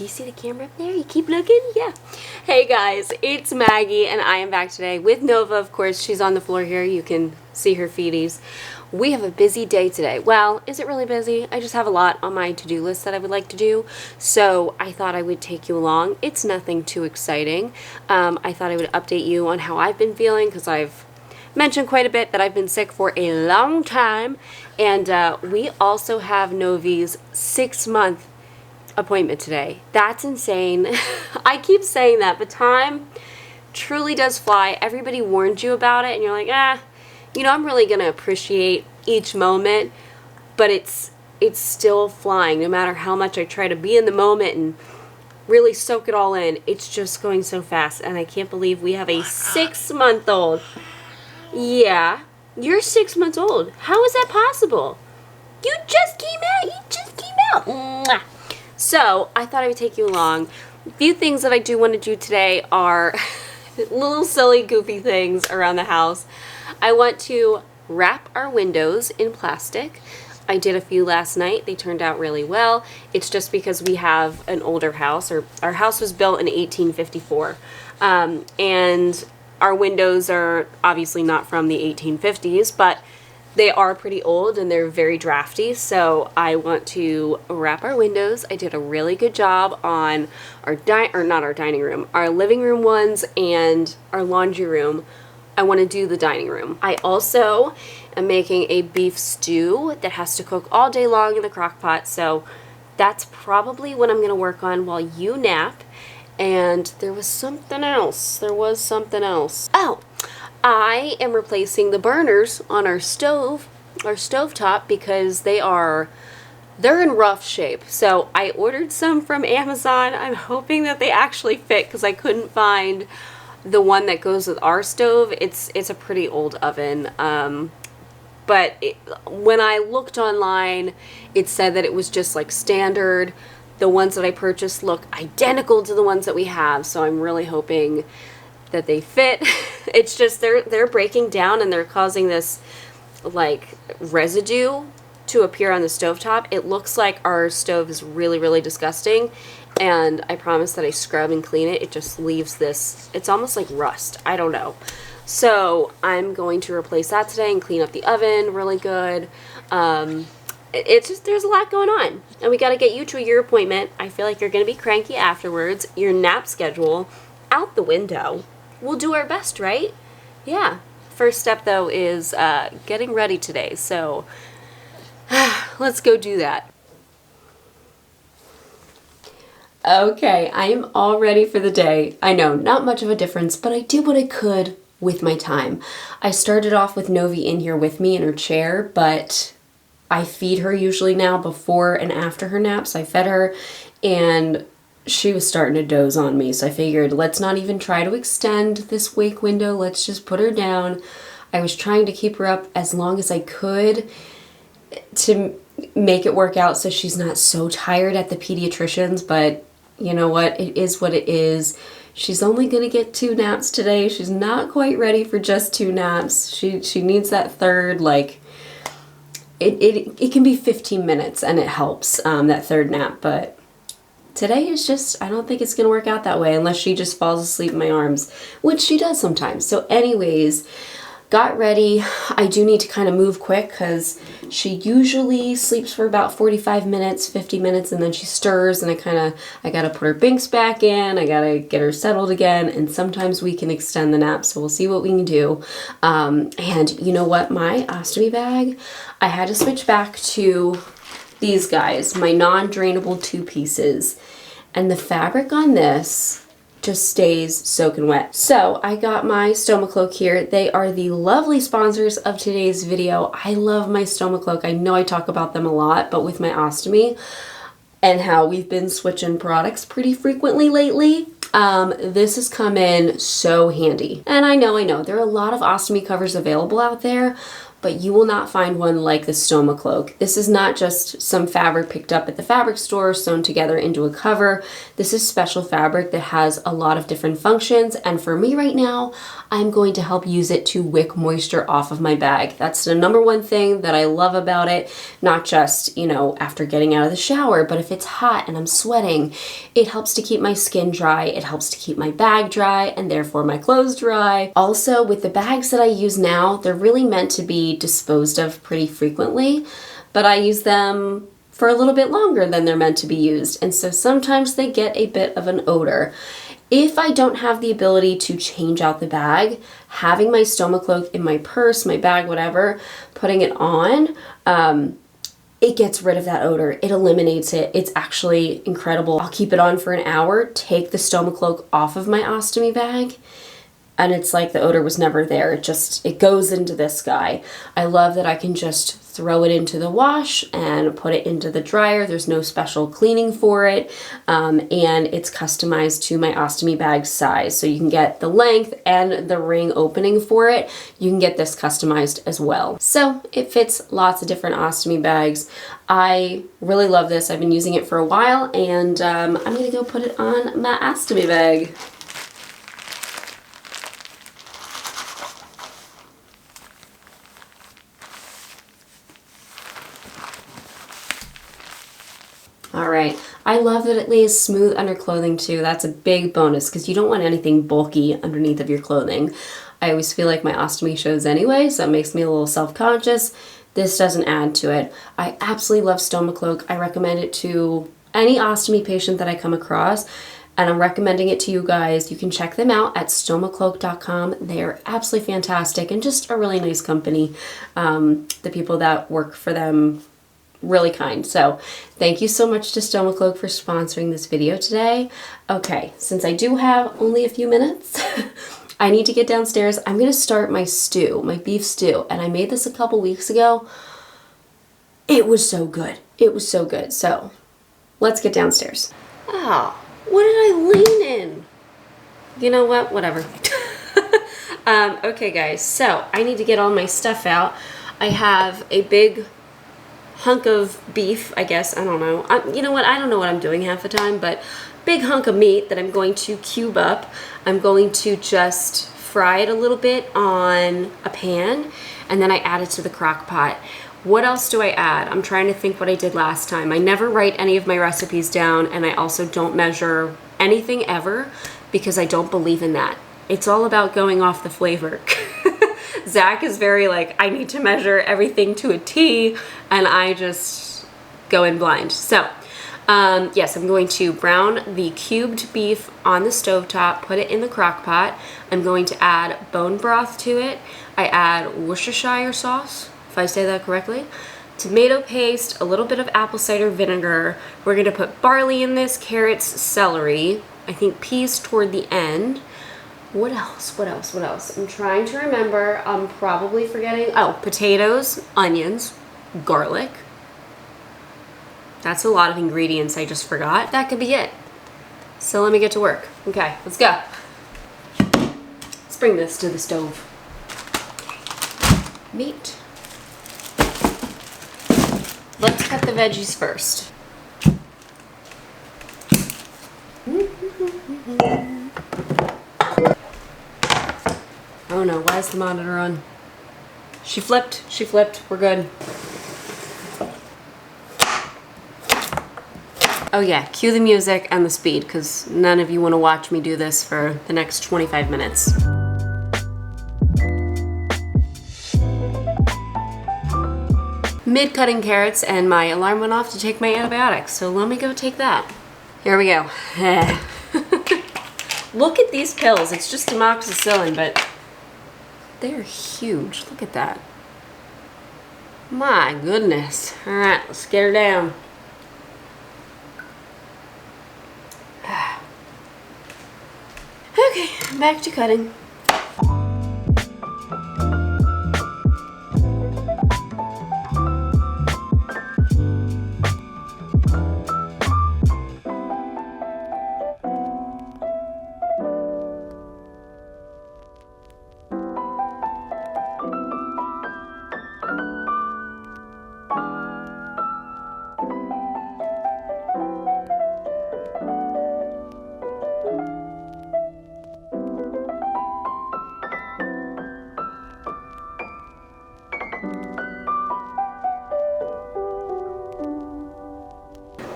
Do you see the camera up there? You keep looking? Yeah. Hey guys, it's Maggie and I am back today with Nova. Of course, she's on the floor here. You can see her feeties. We have a busy day today. Well, is it really busy? I just have a lot on my to-do list that I would like to do. So I thought I would take you along. It's nothing too exciting. I thought I would update you on how I've been feeling because I've mentioned quite a bit that I've been sick for a long time. And we also have Novi's 6-month appointment today. That's insane. I keep saying that, but time truly does fly. Everybody warned you about it and you're like, you know, I'm really gonna appreciate each moment, but it's still flying. No matter how much I try to be in the moment and really soak it all in, it's just going so fast. And I can't believe we have a 6-month-old. Yeah, you're 6 months old. How is that possible? You just came out. You just came out. Mwah. So I thought I would take you along. A few things that I do want to do today are little silly goofy things around the house. I want to wrap our windows in plastic. I did a few last night. They turned out really well. It's just because we have an older house, or our house was built in 1854. And our windows are obviously not from the 1850s, but they are pretty old and they're very drafty, so I want to wrap our windows. I did a really good job on our our living room ones and our laundry room. I want to do the dining room. I also am making a beef stew that has to cook all day long in the crock pot, so that's probably what I'm going to work on while you nap. And there was something else. Oh! I am replacing the burners on our stovetop, because they're in rough shape. So I ordered some from Amazon. I'm hoping that they actually fit because I couldn't find the one that goes with our stove. It's a pretty old oven. But when I looked online, it said that it was just like standard. The ones that I purchased look identical to the ones that we have. So I'm really hoping that they fit. It's just they're breaking down and they're causing this like residue to appear on the stovetop. It looks like our stove is really, really disgusting, and I promise that I scrub and clean it. It just leaves this, it's almost like rust. I don't know. So I'm going to replace that today and clean up the oven really good. It's just, there's a lot going on, and we got to get you to your appointment. I feel like you're going to be cranky afterwards. Your nap schedule out the window. We'll do our best, right? Yeah. First step, though, is getting ready today. So let's go do that. Okay, I am all ready for the day. I know, not much of a difference, but I did what I could with my time. I started off with Novi in here with me in her chair, but I feed her usually now before and after her naps. I fed her, and she was starting to doze on me, so I figured let's not even try to extend this wake window. Let's just put her down. I was trying to keep her up as long as I could to make it work out so she's not so tired at the pediatrician's, but you know what? It is what it is. She's only going to get 2 naps today. She's not quite ready for just 2 naps. She needs that third, like, it can be 15 minutes and it helps, that third nap, but today is just, I don't think it's going to work out that way unless she just falls asleep in my arms, which she does sometimes. So anyways, got ready. I do need to kind of move quick because she usually sleeps for about 45 minutes, 50 minutes, and then she stirs, and I got to put her binks back in. I got to get her settled again, and sometimes we can extend the nap, so we'll see what we can do. And you know what? My ostomy bag, I had to switch back to these guys, my non-drainable 2 pieces, and the fabric on this just stays soaking wet. So I got my Stomacloak here. They are the lovely sponsors of today's video. I love my Stomacloak. I know I talk about them a lot, but with my ostomy and how we've been switching products pretty frequently lately, this has come in so handy. And I know, there are a lot of ostomy covers available out there, but you will not find one like the Stoma Cloak. This is not just some fabric picked up at the fabric store sewn together into a cover. This is special fabric that has a lot of different functions, and for me right now, I'm going to help use it to wick moisture off of my bag. That's the number one thing that I love about it, not just, you know, after getting out of the shower, but if it's hot and I'm sweating, it helps to keep my skin dry, it helps to keep my bag dry, and therefore my clothes dry. Also, with the bags that I use now, they're really meant to be disposed of pretty frequently, but I use them for a little bit longer than they're meant to be used, and so sometimes they get a bit of an odor. If I don't have the ability to change out the bag, having my Stoma Cloak in my purse, my bag, whatever, putting it on, it gets rid of that odor. It eliminates it. It's actually incredible. I'll keep it on for an hour, take the Stoma Cloak off of my ostomy bag, and it's like the odor was never there. It goes into this guy. I love that I can just throw it into the wash and put it into the dryer. There's no special cleaning for it, and it's customized to my ostomy bag size. So you can get the length and the ring opening for it. You can get this customized as well. So it fits lots of different ostomy bags. I really love this. I've been using it for a while, and I'm gonna go put it on my ostomy bag. All right, I love that it lays smooth under clothing too. That's a big bonus because you don't want anything bulky underneath of your clothing. I always feel like my ostomy shows anyway, so it makes me a little self-conscious. This doesn't add to it. I absolutely love Stoma Cloak. I recommend it to any ostomy patient that I come across, and I'm recommending it to you guys. You can check them out at stomacloak.com. They are absolutely fantastic and just a really nice company. The people that work for them, really kind. So thank you so much to Stoma Cloak for sponsoring this video today. Okay, since I do have only a few minutes, I need to get downstairs. I'm gonna start my stew, my beef stew, and I made this a couple weeks ago. It was so good. It was so good. So let's get downstairs. Oh, what did I lean in? You know what? Whatever. Okay, guys, so I need to get all my stuff out. I have a big hunk of beef, I guess, I don't know. You know what, I don't know what I'm doing half the time, but big hunk of meat that I'm going to cube up. I'm going to just fry it a little bit on a pan, and then I add it to the crock pot. What else do I add? I'm trying to think what I did last time. I never write any of my recipes down, and I also don't measure anything ever because I don't believe in that. It's all about going off the flavor. Zach is very like, I need to measure everything to a T, and I just go in blind. So, yes, I'm going to brown the cubed beef on the stovetop, put it in the crock pot. I'm going to add bone broth to it. I add Worcestershire sauce, if I say that correctly, tomato paste, a little bit of apple cider vinegar. We're going to put barley in this, carrots, celery, I think peas toward the end. What else? What else? What else? I'm trying to remember. I'm probably forgetting. Oh, potatoes, onions, garlic. That's a lot of ingredients I just forgot. That could be it. So let me get to work. Okay, let's go. Let's bring this to the stove. Meat. Let's cut the veggies first. Oh no, why is the monitor on? She flipped, we're good. Oh yeah, cue the music and the speed, because none of you want to watch me do this for the next 25 minutes. Mid-cutting carrots, and my alarm went off to take my antibiotics, so let me go take that. Here we go. Look at these pills. It's just amoxicillin, but they're huge. Look at that. My goodness. All right, let's get her down. Okay, back to cutting.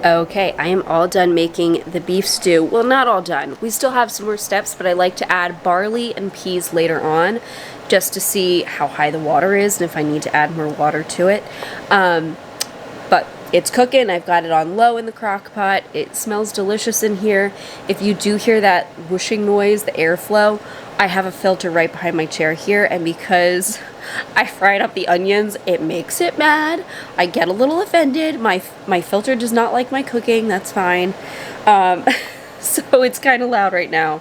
Okay, I am all done making the beef stew. Well, not all done. We still have some more steps, but I like to add barley and peas later on just to see how high the water is and if I need to add more water to it. But it's cooking. I've got it on low in the crock pot. It smells delicious in here. If you do hear that whooshing noise, the airflow, I have a filter right behind my chair here, and because I fried up the onions, it makes it mad. I get a little offended. My filter does not like my cooking. That's fine. So it's kind of loud right now.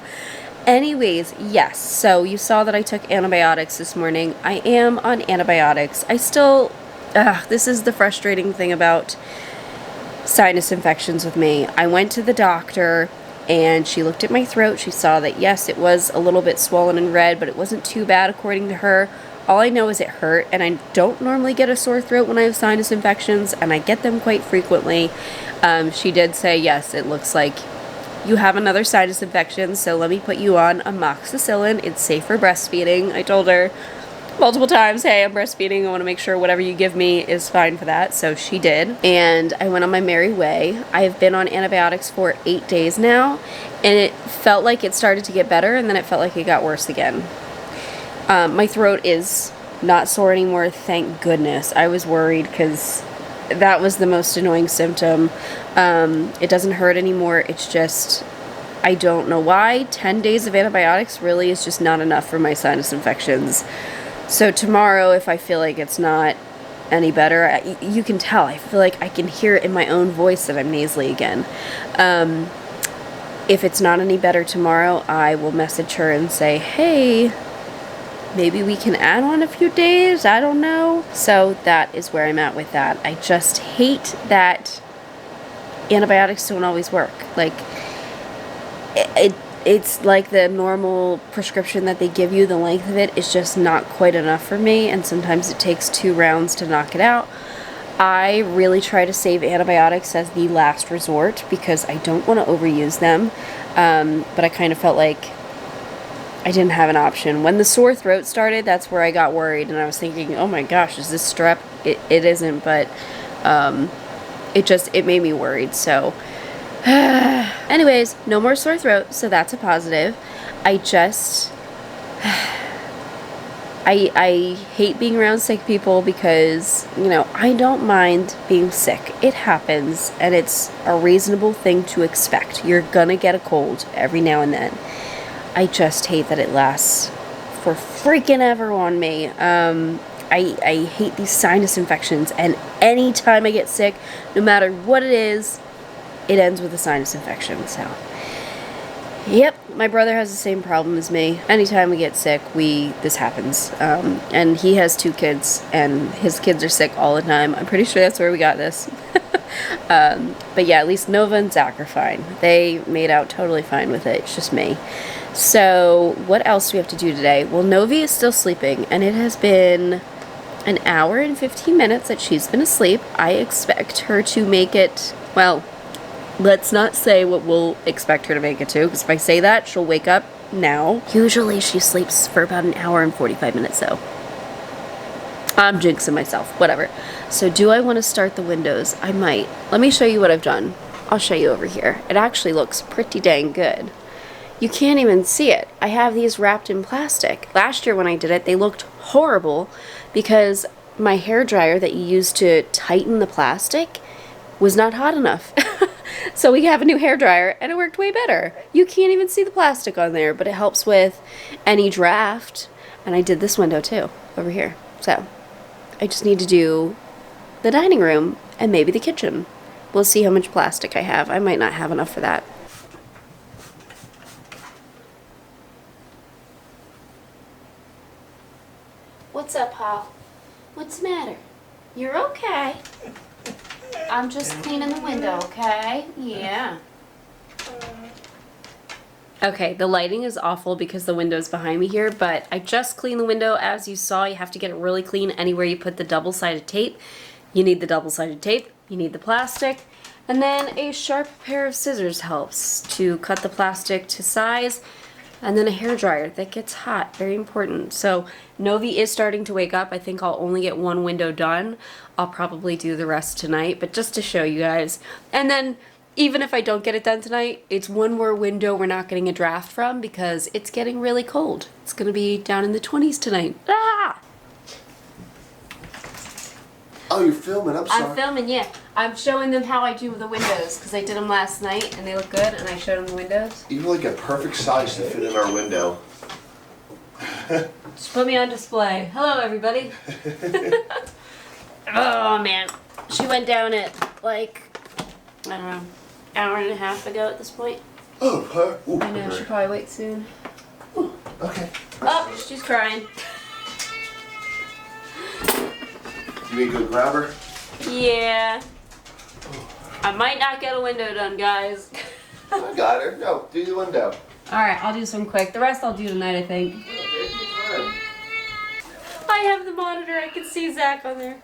Anyways, yes, so you saw that I took antibiotics this morning. I am on antibiotics. I still, this is the frustrating thing about sinus infections with me. I went to the doctor and she looked at my throat. She saw that, yes, it was a little bit swollen and red, but it wasn't too bad according to her. All I know is it hurt, and I don't normally get a sore throat when I have sinus infections, and I get them quite frequently. She did say, yes, it looks like you have another sinus infection, so let me put you on amoxicillin. It's safe for breastfeeding. I told her multiple times, hey, I'm breastfeeding. I want to make sure whatever you give me is fine for that. So she did. And I went on my merry way. I have been on antibiotics for 8 days now, and it felt like it started to get better, and then it felt like it got worse again. My throat is not sore anymore, thank goodness. I was worried because that was the most annoying symptom. It doesn't hurt anymore. It's just, I don't know why. 10 days of antibiotics really is just not enough for my sinus infections. So tomorrow, if I feel like it's not any better, you can tell. I feel like I can hear it in my own voice that I'm nasally again. If it's not any better tomorrow, I will message her and say, hey, maybe we can add on a few days. I don't know. So that is where I'm at with that. I just hate that antibiotics don't always work. Like, it's like the normal prescription that they give you, the length of it is just not quite enough for me, and sometimes it takes 2 rounds to knock it out. I really try to save antibiotics as the last resort because I don't want to overuse them, but I kind of felt like I didn't have an option. When the sore throat started, that's where I got worried, and I was thinking, oh my gosh, is this strep? It isn't, but it made me worried, so anyways, no more sore throat, so that's a positive. I hate being around sick people because, you know, I don't mind being sick. It happens, and it's a reasonable thing to expect. You're gonna get a cold every now and then. I just hate that it lasts for freaking ever on me. I hate these sinus infections, and anytime I get sick, no matter what it is, it ends with a sinus infection. So, yep, my brother has the same problem as me. Anytime we get sick, this happens. And he has 2 kids, and his kids are sick all the time. I'm pretty sure that's where we got this. But yeah, at least Nova and Zach are fine. They made out totally fine with it. It's just me. So, what else do we have to do today? Well, Novi is still sleeping, and it has been an hour and 15 minutes that she's been asleep. I expect her to make it, well, let's not say what we'll expect her to make it to, because if I say that, she'll wake up now. Usually she sleeps for about an hour and 45 minutes, though. I'm jinxing myself, whatever. So do I want to start the windows? I might. Let me show you what I've done. I'll show you over here. It actually looks pretty dang good. You can't even see it. I have these wrapped in plastic. Last year when I did it, they looked horrible because my hairdryer that you use to tighten the plastic was not hot enough. So we have a new hairdryer, and it worked way better. You can't even see the plastic on there, but it helps with any draft. And I did this window too, over here. So I just need to do the dining room and maybe the kitchen. We'll see how much plastic I have. I might not have enough for that. What's up, Paul? What's the matter? You're okay. I'm just cleaning the window, okay? Yeah. Okay, the lighting is awful because the window's behind me here, but I just cleaned the window. As you saw, you have to get it really clean anywhere you put the double-sided tape. You need the double-sided tape, you need the plastic, and then a sharp pair of scissors helps to cut the plastic to size. and then a hairdryer that gets hot. Very important. So Novi is starting to wake up. I think I'll only get one window done. I'll probably do the rest tonight, but just to show you guys. And then even if I don't get it done tonight, it's one more window we're not getting a draft from because it's getting really cold. It's going to be down in the 20s tonight. Ah! Oh, you're filming. I'm sorry. I'm filming, yeah. I'm showing them how I do the windows because I did them last night and they look good, and I showed them the windows. You're like a perfect size to fit in our window. Just put me on display. Hello, everybody. Oh, man. She went down at, like, I don't know, hour and a half ago at this point. Oh, her? Ooh, I know, she'll probably wake soon. Ooh, okay. Oh, she's crying. You mean go grab her? Yeah. I might not get a window done, guys. I got her. No, do the window. Alright, I'll do some quick. The rest I'll do tonight, I think. Okay, I have the monitor. I can see Zach on there.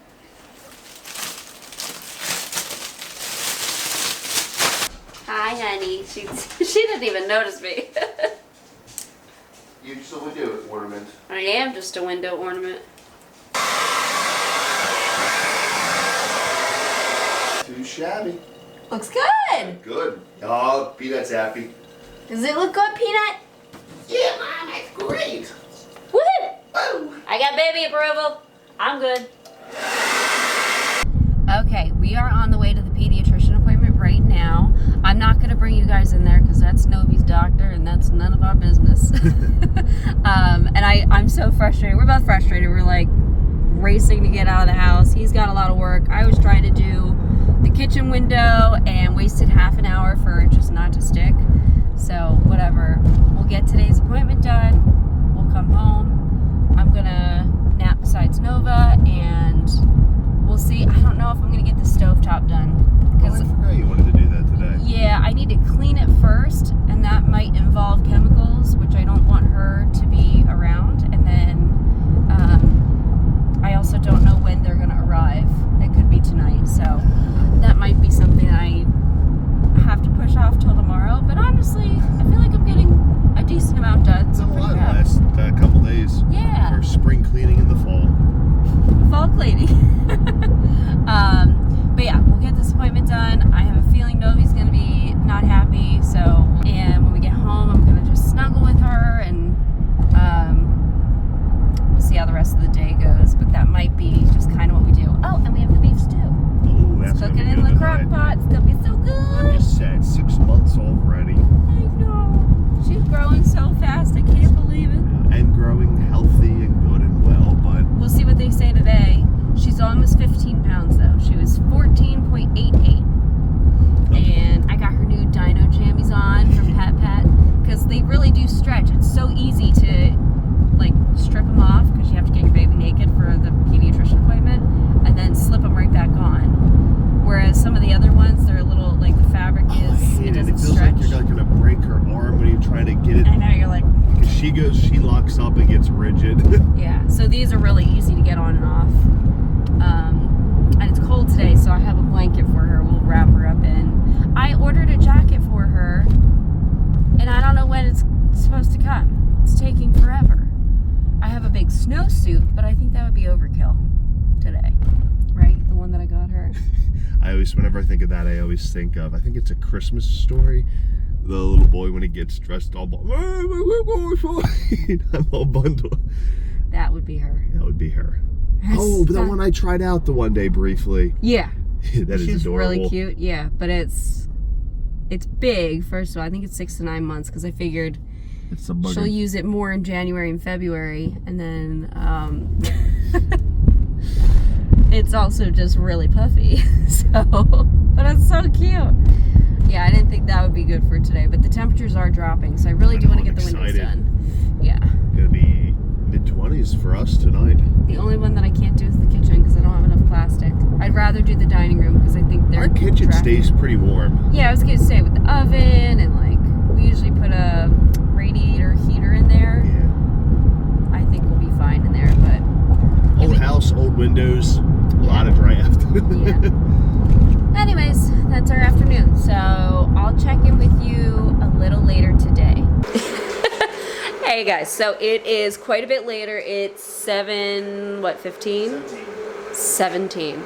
Hi, honey. She didn't even notice me. You just a window ornament. I am just a window ornament. Too shabby. Looks good. Good. Oh, Peanut's happy. Does it look good, Peanut? Yeah, Mom, that's great. Woo! Oh. I got baby approval. I'm good. Okay, we are on the way to the pediatrician appointment right now. I'm not going to bring you guys in there because that's Novi's doctor and that's none of our business. And I'm so frustrated. We're both frustrated. We're like racing to get out of the house. He's got a lot of work. I was trying to do the kitchen window and wasted half an hour for it just not to stick. So whatever. We'll get today's appointment done. We'll come home. I'm going to nap besides Nova and we'll see. I don't know if I'm going to get the stovetop done. Oh, I forgot you wanted to do that today. Yeah, I need to clean it first, and that might involve chemicals, which I don't want her to be around. And then I also don't know when they're going to arrive. It could be tonight, so that might be something I have to push off till tomorrow. But honestly, I feel like I'm getting a decent amount done. So The last couple days. Yeah. For spring cleaning in the fall. Fall cleaning. But yeah, we'll get this appointment done. I have a feeling Novi's gonna be not happy, so, and when we get home, I'm gonna just snuggle with her and we'll see how the rest of the day goes, but that might be just kind of what we do. Oh, and we have the beef stew. Oh, that's Cook it in the crock pot. It's gonna be so I'm good. just sad. 6 months already. I know. She's growing so fast, I can't believe it. And growing healthy and good and well, but We'll see what they say today. She's almost 15 pounds though. She was 14.88. And I got her new dino jammies on from Pat because they really do stretch. It's so easy to like strip them off because you have to get your baby naked for the pediatrician appointment and then slip them right back on. Whereas some of the other ones, they're a little, like the fabric is, it doesn't it feels stretch. like you're gonna break her arm when you're trying to get it. I know, you're like, Because she locks up and gets rigid. yeah. So these are really easy to get on and off. And it's cold today, so I have a blanket for her. We'll wrap her up in. I ordered a jacket for her, and I don't know when it's supposed to come. It's taking forever. I have a big snowsuit, but I think that would be overkill today, right? The one that I got her. Whenever I think of that, I always think of, I think it's A Christmas Story. The little boy when he gets dressed all I'm all bundled. That would be her. That would be her. Oh, but that one I tried out the one day briefly. Yeah. That is She's adorable. really cute, yeah. But it's big, first of all. I think it's 6 to 9 months because I figured It's a bugger. she'll use it more in January and February. And then it's also just really puffy. So, but it's so cute. Yeah, I didn't think that would be good for today. But the temperatures are dropping, so I really do want to get the windows done. Yeah. Gonna be mid-20s for us tonight. The only one that I can't do is the kitchen because I don't have enough plastic. I'd rather do the dining room because I think they're Our kitchen attractive. stays pretty warm. Yeah, I was gonna say with the oven and like we usually put a radiator heater in there. Yeah. I think we'll be fine in there, but Old house, old windows, a lot of draft. yeah. Anyways, that's our afternoon. So I'll check in with you a little later today. Hey guys, so it is quite a bit later. It's 15? 17.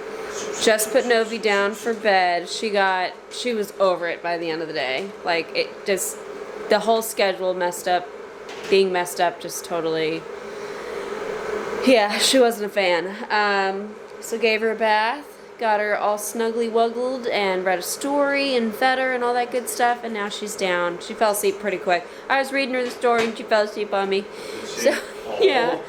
Just put Novi down for bed. She was over it by the end of the day. Like, it just, the whole schedule being messed up just totally, yeah, she wasn't a fan. So gave her a bath, got her all snuggly wuggled, and read a story and fed her and all that good stuff, and now she's down. She fell asleep pretty quick. I was reading her the story and she fell asleep on me. So, yeah.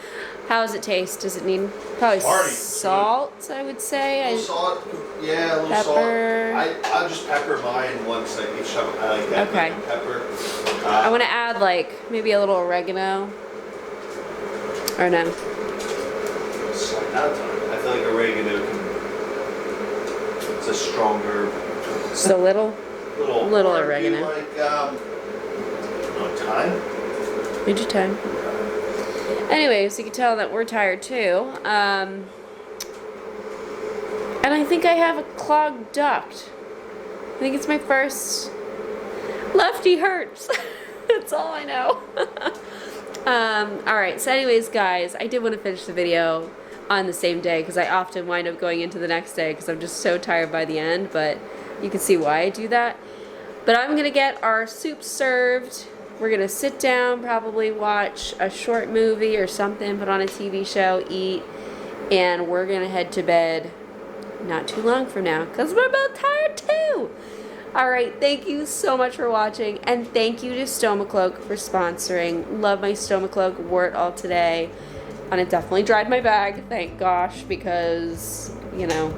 How does it taste? Does it need probably salt, I would say? A little salt, yeah, a little pepper. Salt. I'll just pepper mine once I each have. I like that. Okay. Pepper. I want to add like maybe a little oregano. Or no? Slight amount of time. I feel like oregano it's a stronger. Just a little oregano. Like thyme. Need your time. Anyways, you can tell that we're tired too. And I think I have a clogged duct. I think it's my first. Lefty hurts. That's all I know. Alright, so anyways guys, I did want to finish the video on the same day because I often wind up going into the next day because I'm just so tired by the end, but you can see why I do that. But I'm going to get our soup served. We're going to sit down, probably watch a short movie or something, put on a TV show, eat, and we're going to head to bed not too long from now because we're both tired too. Alright, thank you so much for watching, and thank you to Stomacloak for sponsoring. Love my Stomacloak, wore it all today, and it definitely dried my bag, thank gosh, because, you know,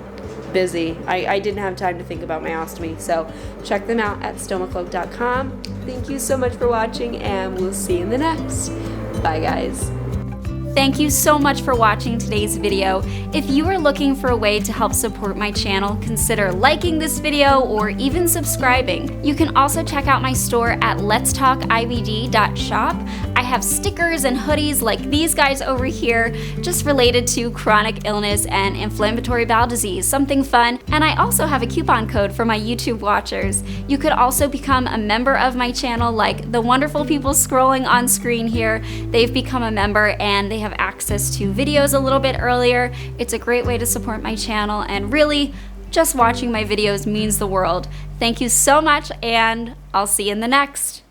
busy. I didn't have time to think about my ostomy, so check them out at stomacloak.com. Thank you so much for watching, and we'll see you in the next. Bye, guys. Thank you so much for watching today's video. If you are looking for a way to help support my channel, consider liking this video or even subscribing. You can also check out my store at LetsTalkIBD.shop. I have stickers and hoodies like these guys over here, just related to chronic illness and inflammatory bowel disease, something fun. And I also have a coupon code for my YouTube watchers. You could also become a member of my channel like the wonderful people scrolling on screen here. They've become a member and they have access to videos a little bit earlier. It's a great way to support my channel, and really, just watching my videos means the world. Thank you so much, and I'll see you in the next.